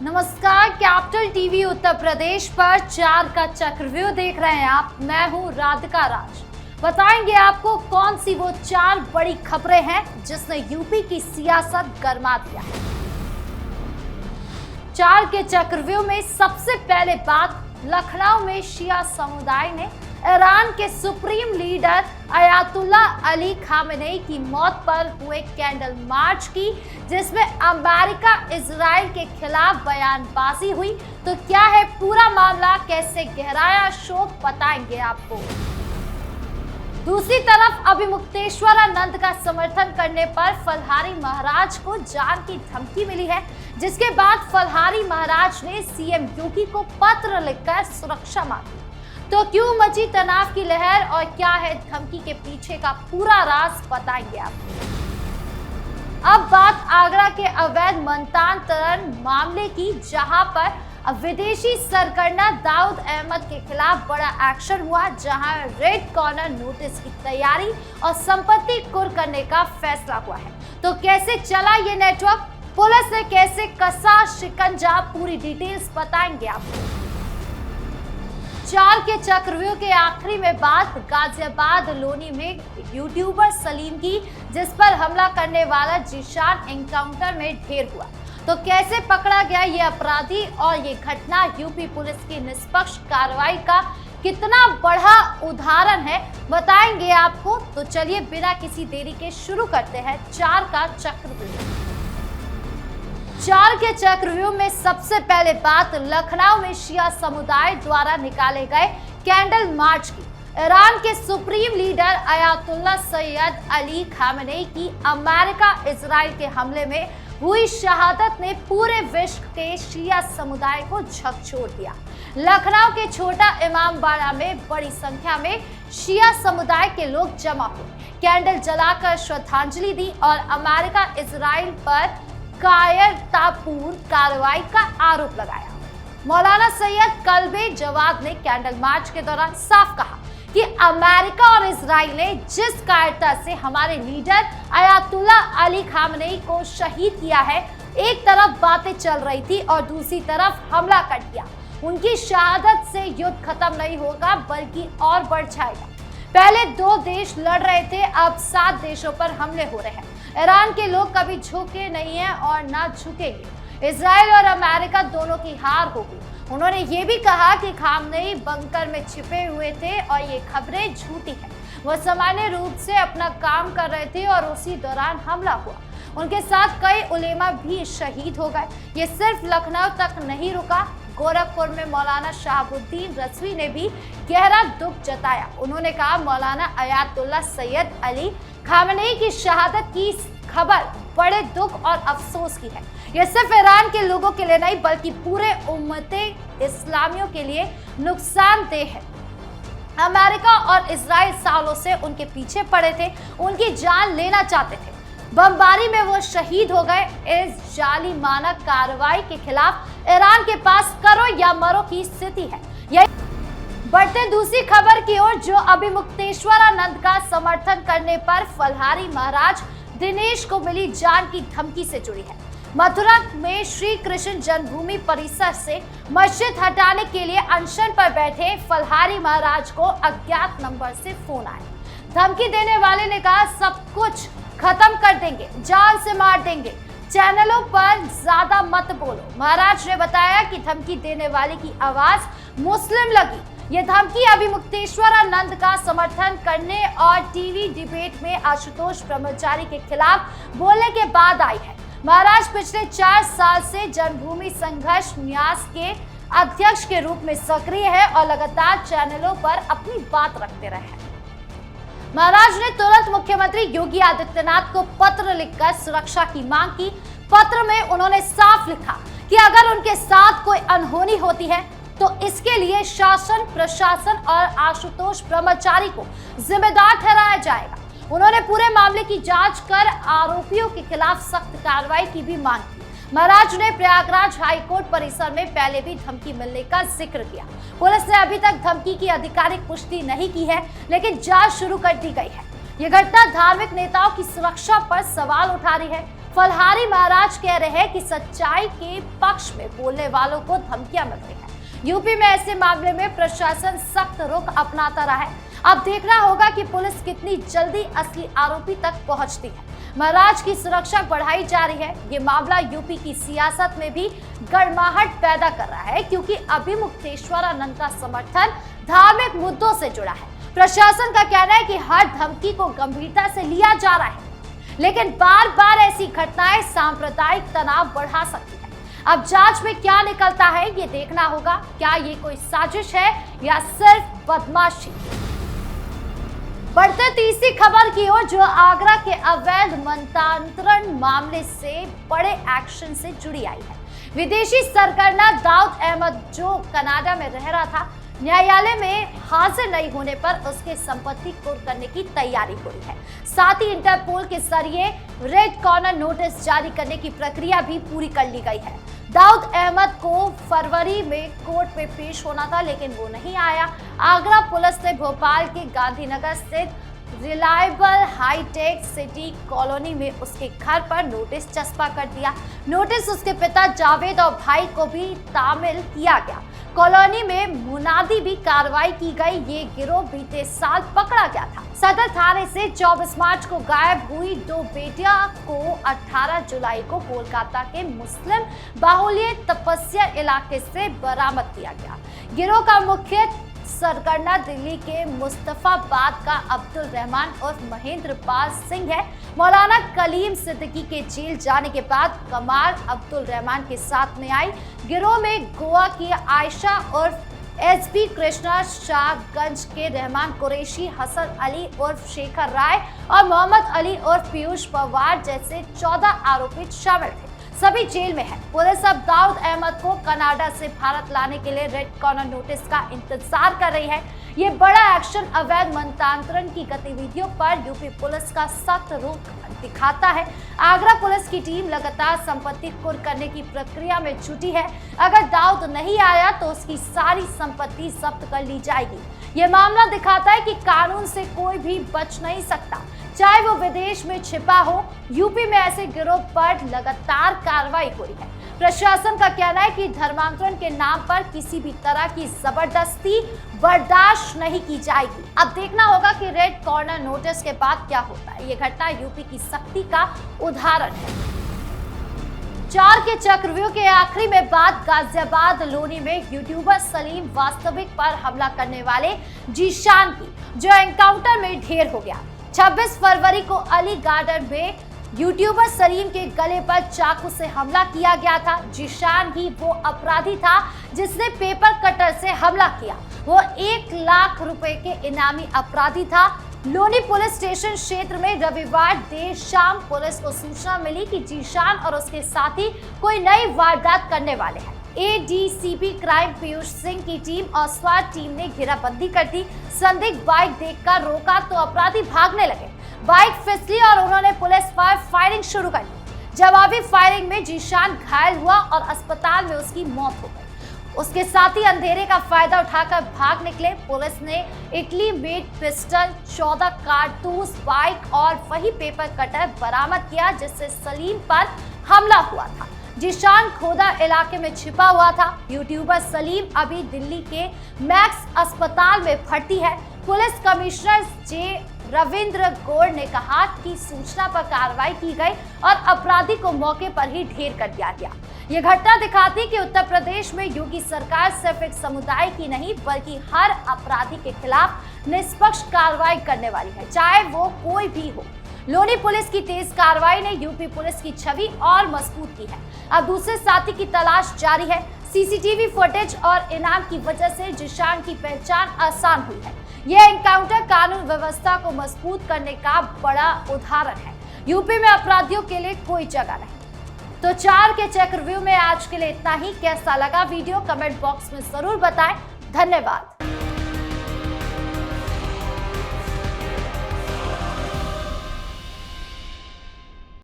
नमस्कार, capital TV Uttar Pradesh पर 4 का चक्रव्यूह देख रहे हैं आप। मैं हूं राधिका राज। बताएंगे आपको कौन सी वो 4 बड़ी खबरें हैं जिसने यूपी की सियासत गरमा दिया है। 4 के चक्रव्यूह में सबसे पहले बात लखनऊ में शिया समुदाय ने ईरान के supreme leader Ayatollah Ali Khamenei की मौत पर हुए कैंडल मार्च की, जिसमें अमेरिका इजराइल के खिलाफ बयानबाजी हुई। तो क्या है पूरा मामला, कैसे गहराया शोक, बताएंगे आपको। दूसरी तरफ अभिमुक्तेश्वरानंद का समर्थन करने पर फलहारी महाराज को जान की धमकी मिली है, जिसके बाद फलहारी महाराज ने सीएम योगी को पत्र लिखकर सुरक्षा मांगी। तो क्यों मची तनाव की लहर और क्या है धमकी के पीछे का पूरा राज, बताएंगे आपको। अब बात आगरा के अवैध मनतांतरण मामले की, जहां पर विदेशी सरगना दाऊद अहमद के खिलाफ बड़ा एक्शन हुआ, जहां रेड कॉर्नर नोटिस की तैयारी और संपत्ति कुर्क करने का फैसला हुआ है। तो कैसे चला ये नेटवर्क, पुलिस ने कैसे कसा शिकंजा, पूरी डिटेल्स बताएंगे आपको। 4 के चक्रव्यूह के आखिरी में बात गाजियाबाद लोनी में यूट्यूबर सलीम की, जिस पर हमला करने वाला जीशान एनकाउंटर में ढेर हुआ। तो कैसे पकड़ा गया ये अपराधी और ये घटना यूपी पुलिस की निष्पक्ष कार्रवाई का कितना बड़ा उदाहरण है, बताएंगे आपको। तो चलिए बिना किसी देरी के शुरू करते हैं 4 का चक्रव्यूह। 4 के चक्रव्यूह में सबसे पहले बात लखनऊ में शिया समुदाय द्वारा निकाले गए कैंडल मार्च की। ईरान के supreme leader Ayatollah Syed Ali Khamenei की अमेरिका इजराइल के हमले में हुई शहादत ने पूरे विश्व के शिया समुदाय को झकझोर दिया। लखनऊ के छोटा इमामबाड़ा में बड़ी संख्या में शिया समुदाय के लोग जमा हुए, कैंडल जलाकर श्रद्धांजलि दी और अमेरिका इजराइल पर कायरतापूर्ण कार्रवाई का आरोप लगाया। मौलाना सैयद कल्बे जवाद ने कैंडल मार्च के दौरान साफ कहा कि अमेरिका और इजराइल ने जिस कायरता से हमारे लीडर अयातुल्ला अली खामेनेई को शहीद किया है, एक तरफ बातें चल रही थी और दूसरी तरफ हमला कर दिया। उनकी शहादत से युद्ध खत्म नहीं होगा बल्कि और बढ़ जाएगा। पहले 2 देश लड़ रहे थे, अब 7 देशों पर हमले हो रहे हैं। ईरान के लोग कभी झुके नहीं हैं और ना झुकेंगे। इजराइल और अमेरिका दोनों की हार होगी। उन्होंने ये भी कहा कि खामेनेई बंकर में छिपे हुए थे और ये खबरें झूठी हैं। वो सामान्य रूप से अपना काम कर रहे थे और उसी दौरान हमला हुआ। उनके साथ कई उलेमा भी शहीद हो गए। ये सिर्फ लखनऊ तक नहीं रुका, गोरखपुर में मौलाना शहाबुद्दीन रजवी ने भी गहरा दुख जताया। उन्होंने कहा, मौलाना अयातुल्ला सैयद अली खामेनेई की शहादत की खबर बड़े दुख और अफसोस की है। यह सिर्फ ईरान के लोगों के लिए नहीं बल्कि पूरे उम्मते इस्लामियों के लिए नुकसानदेह है। अमेरिका और इजराइल सालों से उनके पीछे पड़े थे, उनकी जान लेना चाहते थे। बमबारी में वो शहीद हो गए। इस जालिमाना कार्रवाई के खिलाफ ईरान के पास करो या मरो की स्थिति है। बढ़ते दूसरी खबर की ओर, जो अभिमुक्तेश्वरानंद का समर्थन करने पर फलहारी महाराज दिनेश को मिली जान की धमकी से जुड़ी है। मथुरा में श्री कृष्ण जन्मभूमि परिसर से मस्जिद हटाने के लिए अनशन पर बैठे फलहारी महाराज को अज्ञात नंबर से फोन आया। धमकी देने वाले ने कहा, सब कुछ खत्म कर देंगे, जान से मार देंगे, चैनलों पर ज्यादा मत बोलो। महाराज ने बताया कि धमकी देने वाले की आवाज मुस्लिम लगी। ये धमकी अभिमुक्तेश्वरानंद का समर्थन करने और टीवी डिबेट में आशुतोष ब्रह्मचारी के खिलाफ बोलने के बाद आई है। महाराज पिछले 4 साल से जन्मभूमि संघर्ष न्यास के अध्यक्ष के रूप में सक्रिय है और लगातार चैनलों पर अपनी बात रखते रहे हैं। महाराज ने तुरंत मुख्यमंत्री योगी आदित्यनाथ को पत्र लिखकर सुरक्षा की मांग की। पत्र में उन्होंने साफ लिखा कि अगर उनके साथ कोई अनहोनी होती है तो इसके लिए शासन, प्रशासन और आशुतोष ब्रह्मचारी को जिम्मेदार ठहराया जाएगा। उन्होंने पूरे मामले की जांच कर आरोपियों के खिलाफ सख्त कार्रवाई की भी मांग की। महाराज ने प्रयागराज हाईकोर्ट परिसर में पहले भी धमकी मिलने का जिक्र किया। पुलिस ने अभी तक धमकी की आधिकारिक पुष्टि नहीं की है, लेकिन जांच शुरू कर दी गई है। ये घटना धार्मिक नेताओं की सुरक्षा पर सवाल उठा रही है। फलहारी महाराज कह रहे हैं कि सच्चाई के पक्ष में बोलने वालों को धमकियां मिल रही है। यूपी में ऐसे मामले में प्रशासन सख्त रुख अपनाता रहा है। अब देखना होगा कि पुलिस कितनी जल्दी असली आरोपी तक पहुंचती है। महाराज की सुरक्षा बढ़ाई जा रही है। ये मामला यूपी की सियासत में भी गड़माहट पैदा कर रहा है, क्योंकि अभी मुक्तेश्वरानंद का समर्थन धार्मिक मुद्दों से जुड़ा है। प्रशासन का कहना है कि हर धमकी को गंभीरता से लिया जा रहा है, लेकिन बार बार ऐसी घटनाएं सांप्रदायिक तनाव बढ़ा सकती है। अब जांच में क्या निकलता है ये देखना होगा। क्या ये कोई साजिश है या सिर्फ बदमाशी? बढ़ते तीसरी खबर की ओर, जो आगरा के अवैध मनतांतरण मामले से बड़े एक्शन से जुड़ी आई है। विदेशी सरगना दाऊद अहमद, जो कनाडा में रह रहा था, न्यायालय में हाजिर नहीं होने पर उसके संपत्ति कुर्क करने की तैयारी हो रही है। साथ ही इंटरपोल के जरिए रेड कॉर्नर नोटिस जारी करने की प्रक्रिया भी पूरी कर ली गई है। दाऊद अहमद को फरवरी में कोर्ट में पेश होना था, लेकिन वो नहीं आया। आगरा पुलिस ने भोपाल के गांधीनगर स्थित रिलायबल हाईटेक सिटी कॉलोनी में उसके घर पर नोटिस चस्पा कर दिया। नोटिस उसके पिता जावेद और भाई को भी तामिल किया गया। कॉलोनी में मुनादी भी कार्रवाई की गई। ये गिरोह बीते साल पकड़ा गया था। सदर थाने से 24 मार्च को गायब हुई 2 बेटियां को 18 जुलाई को कोलकाता के मुस्लिम बाहुल्य तपस्या इलाके से बरामद किया गया। गिरोह का मुख्य सरगना दिल्ली के मुस्तफाबाद का अब्दुल रहमान उर्फ महेंद्र पाल सिंह है। मौलाना कलीम सिद्दीकी के जेल जाने के बाद कमाल अब्दुल रहमान के साथ में आई। गिरोह में गोवा की आयशा उर्फ एसपी कृष्णा, शाहगंज के रहमान कुरैशी, हसन अली उर्फ शेखर राय और मोहम्मद अली उर्फ पीयूष पवार जैसे 14 आरोपित शामिल थे। सभी जेल में है। पुलिस अब दाऊद अहमद को कनाडा से भारत लाने के लिए रेड कॉर्नर नोटिस का इंतजार कर रही है। ये बड़ा एक्शन अवैध मनतांतरण की गतिविधियों पर यूपी पुलिस का सख्त रुख दिखाता है। आगरा पुलिस की टीम लगातार संपत्ति कुर्क करने की प्रक्रिया में जुटी है। अगर दाऊद नहीं आया तो उसकी सारी संपत्ति जब्त कर ली जाएगी। ये मामला दिखाता है कि कानून से कोई भी बच नहीं सकता, चाहे वो विदेश में छिपा हो। यूपी में ऐसे गिरोह पर लगातार कार्रवाई हो रही है। प्रशासन का कहना है कि धर्मांतरण के नाम पर किसी भी तरह की जबरदस्ती बर्दाश्त नहीं की जाएगी। अब देखना होगा कि रेड कॉर्नर नोटिस के बाद क्या होता है। ये घटना यूपी की सख्ती का उदाहरण है। 4 के चक्रव्यूह के आखिरी में बात गाजियाबाद लोनी में यूट्यूबर सलीम वास्तविक पर हमला करने वाले जीशान की, जो एनकाउंटर में ढेर हो गया। 26 फरवरी को अली गार्डन में यूट्यूबर सलीम के गले पर चाकू से हमला किया गया था। जीशान ही वो अपराधी था जिसने पेपर कटर से हमला किया। वो 1 लाख रुपए के इनामी अपराधी था। लोनी पुलिस स्टेशन क्षेत्र में रविवार देर शाम पुलिस को सूचना मिली कि जीशान और उसके साथी कोई नई वारदात करने वाले हैं। एडीसीपी क्राइम पीयूष सिंह की टीम और स्वाट टीम ने घेराबंदी कर दी। संदिग्ध बाइक देखकर रोका तो अपराधी भागने लगे। बाइक फिसली और उन्होंने पुलिस पर फायरिंग शुरू कर दी। जवाबी फायरिंग में जीशान घायल हुआ और अस्पताल में उसकी मौत हो गई। उसके साथी अंधेरे का फायदा उठाकर भाग निकले। पुलिस ने इटली मेड पिस्टल, 14 कारतूस, बाइक और वही पेपर कटर बरामद किया जिससे सलीम पर हमला हुआ था। जीशान खोदा इलाके में छिपा हुआ था। यूट्यूबर सलीम अभी दिल्ली के मैक्स अस्पताल में भर्ती है। पुलिस कमिश्नर जे रविंद्र गौड़ ने कहा कि सूचना पर कार्रवाई की गई और अपराधी को मौके पर ही ढेर कर दिया गया। ये घटना दिखाती कि उत्तर प्रदेश में योगी सरकार सिर्फ एक समुदाय की नहीं बल्कि हर अपराधी के खिलाफ निष्पक्ष कार्रवाई करने वाली है, चाहे वो कोई भी हो। लोनी पुलिस की तेज कार्रवाई ने यूपी पुलिस की छवि और मजबूत की है। अब दूसरे साथी की तलाश जारी है। सीसीटीवी फुटेज और इनाम की वजह से जीशान की पहचान आसान हुई है। यह एनकाउंटर कानून व्यवस्था को मजबूत करने का बड़ा उदाहरण है। यूपी में अपराधियों के लिए कोई जगह नहीं। तो 4 के चक्रव्यूह में आज के लिए इतना ही। कैसा लगा वीडियो कमेंट बॉक्स में जरूर बताएं। धन्यवाद।